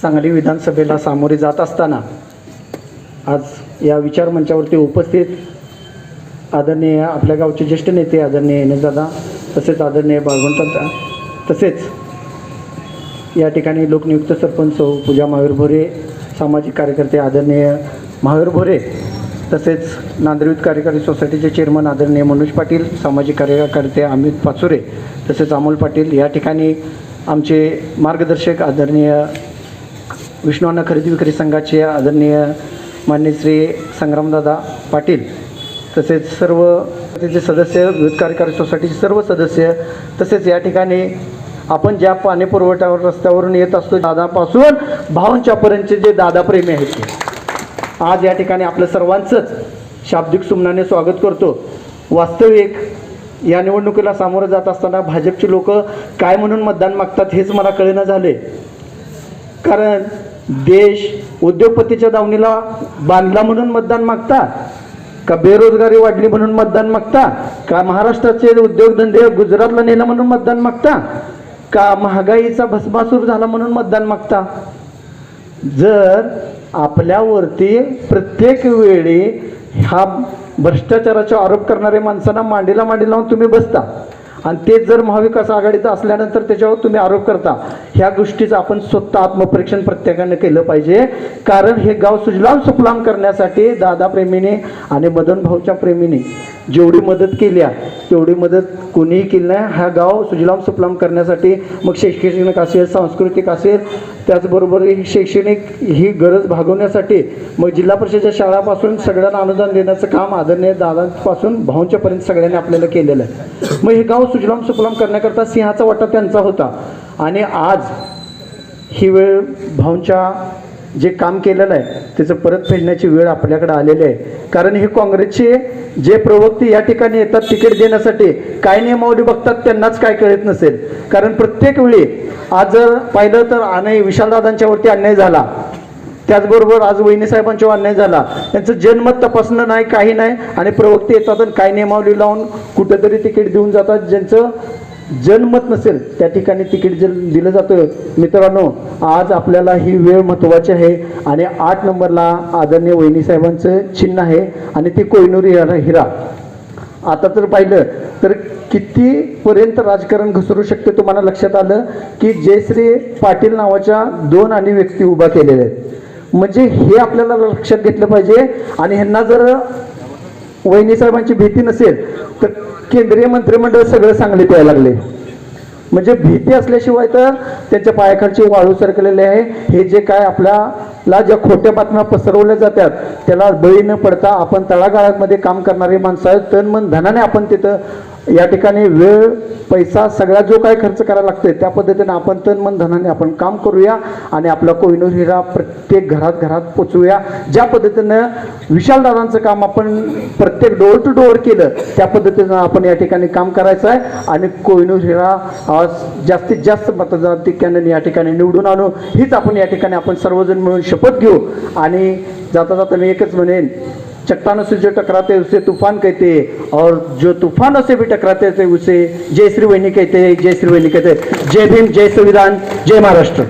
सांगली विधानसभेला सामोरे जात असताना आज या विचार मंचावरती उपस्थित आदरणीय आपल्या गावचे ज्येष्ठ नेते आदरणीय दादा, तसेच आदरणीय बाळवंत, तसेच या ठिकाणी लोकनियुक्त सरपंच पूजा महावीर भोरे, सामाजिक कार्यकर्ते आदरणीय महावीर भोरे, तसेच नांदरवित कार्यकारी सोसायटीचे चेअरमन आदरणीय मनोज पाटील, सामाजिक कार्यकर्ते अमित पाचुरे, तसेच अमोल पाटील, या ठिकाणी आमचे मार्गदर्शक आदरणीय विष्णू खरेदी विक्री संघाचे आदरणीय मान्य श्री संग्रामदादा पाटील, तसेच सर्व त्याचे सदस्य, विविध कार्यकारी सोसायटीचे सर्व सदस्य, तसेच या ठिकाणी आपण ज्या पाणी पुरवठ्यावर रस्त्यावरून येत असतो दादापासून भावांच्यापर्यंतचे जे दादाप्रेमी आहेत, आज या ठिकाणी आपलं सर्वांचंच शाब्दिक सुमनाने स्वागत करतो. वास्तविक या निवडणुकीला सामोरं जात असताना भाजपची लोक काय म्हणून मतदान मागतात हेच मला कळेना झाले. कारण देश उद्योगपतीच्या दावणीला बांधला म्हणून मतदान मागता, का बेरोजगारी वाढली म्हणून मतदान मागता, का महाराष्ट्राचे उद्योगधंदे गुजरातला नेलं म्हणून मतदान मागता, का महागाईचा भस्मासूर झाला म्हणून मतदान मागता. जर आपल्यावरती प्रत्येक वेळी हा भ्रष्टाचाराचा आरोप करणारे माणसांना मांडीला मांडी लावून तुम्ही बसता आणि तेच जर महाविकास आघाडीचं असल्यानंतर त्याच्यावर तुम्ही आरोप करता, ह्या गोष्टीचं आपण स्वतः आत्मपरीक्षण प्रत्येकानं केलं पाहिजे. कारण हे गाव सुजलाम सुफलाम करण्यासाठी दादाप्रेमीने आणि मदन भाऊच्या प्रेमीने जेवढी मदत केली आहे तेवढी मदत कोणीही केली नाही. हा गाव सुजलाम सुफलाम करण्यासाठी मग शैक्षणिक असेल, सांस्कृतिक असेल, त्याचबरोबर शैक्षणिक ही गरज भागवण्यासाठी मग जिल्हा परिषदेच्या शाळापासून सगळ्यांना अनुदान देण्याचं काम आदरणीय दादांपासून भाऊंच्यापर्यंत सगळ्यांनी आपल्याला केलेलं आहे. मग हे गाव सुजलाम सुफलाम करण्याकरता सिंहाचा वाटा त्यांचा होता. आणि आज ही वेळ भाऊंच्या जे काम केलेलं आहे त्याचं परत फेडण्याची वेळ आपल्याकडे आलेली आहे. कारण हे काँग्रेसचे जे प्रवक्ते या ठिकाणी येतात तिकीट देण्यासाठी, काय नियमावली बघतात त्यांनाच काय कळत नसेल. कारण प्रत्येक वेळी आज जर पाहिलं तर आणि विशालदादांच्यावरती अन्याय झाला, त्याचबरोबर आज वहिनीसाहेबांच्यावर अन्याय झाला, त्यांचं जन्मत तपासणं नाही, काही नाही, आणि प्रवक्ते येतात आणि काय नियमावली लावून कुठेतरी तिकीट देऊन जातात. ज्यांचं जनमत नसेल त्या ठिकाणी तिकीट दिलं जातं. मित्रांनो, आज आपल्याला ही वेळ महत्त्वाची आहे आणि 8 नंबरला आदरणीय वहिनीसाहेबांचं चिन्ह आहे आणि ती कोहिनूर हिरा. आता तर पाहिलं तर कितीपर्यंत राजकारण घसरू शकते तुम्हाला लक्षात आलं की जयश्री पाटील नावाच्या 2 आणि व्यक्ती उभा केलेल्या आहेत. म्हणजे हे आपल्याला लक्षात घेतलं पाहिजे. आणि ह्यांना जर वहिनीसाहेबांची भीती नसेल तर केंद्रीय मंत्रिमंडळ सगळं सांगलीत यायला लागले. म्हणजे भीती असल्याशिवाय तर त्यांच्या पायाखालची वाळू सरकलेले आहे. हे जे काय आपल्याला ज्या खोट्या बातम्या पसरवल्या जातात त्याला बळी न पडता आपण तळागाळामध्ये काम करणारी माणसं आहेत. तन मन धनाने आपण तिथं या ठिकाणी वेळ पैसा सगळा जो काय खर्च करायला लागतोय त्या पद्धतीने आपण तन मन धनाने आपण काम करूया आणि आपला कोहिनूर हिरा प्रत्येक घरात पोचवूया. ज्या पद्धतीनं विशालदादांचं काम आपण प्रत्येक डोअर टू डोअर केलं त्या पद्धतीनं आपण या ठिकाणी काम करायचं आहे आणि कोहिनूर हिरा आज जास्तीत जास्त मतदारांनी या ठिकाणी निवडून आणू, हीच आपण या ठिकाणी आपण सर्वजण मिळून शपथ घेऊ. आणि जाता जाता मी एकच म्हणेन, चट्टानों से जो टकराते हैं उसे तूफान कहते हैं और जो तूफानों से भी टकराते थे उसे जय श्री वहिनी कहते हैं, जय श्री वहिनी कहते हैं. जय भीम, जय संविधान, जय महाराष्ट्र.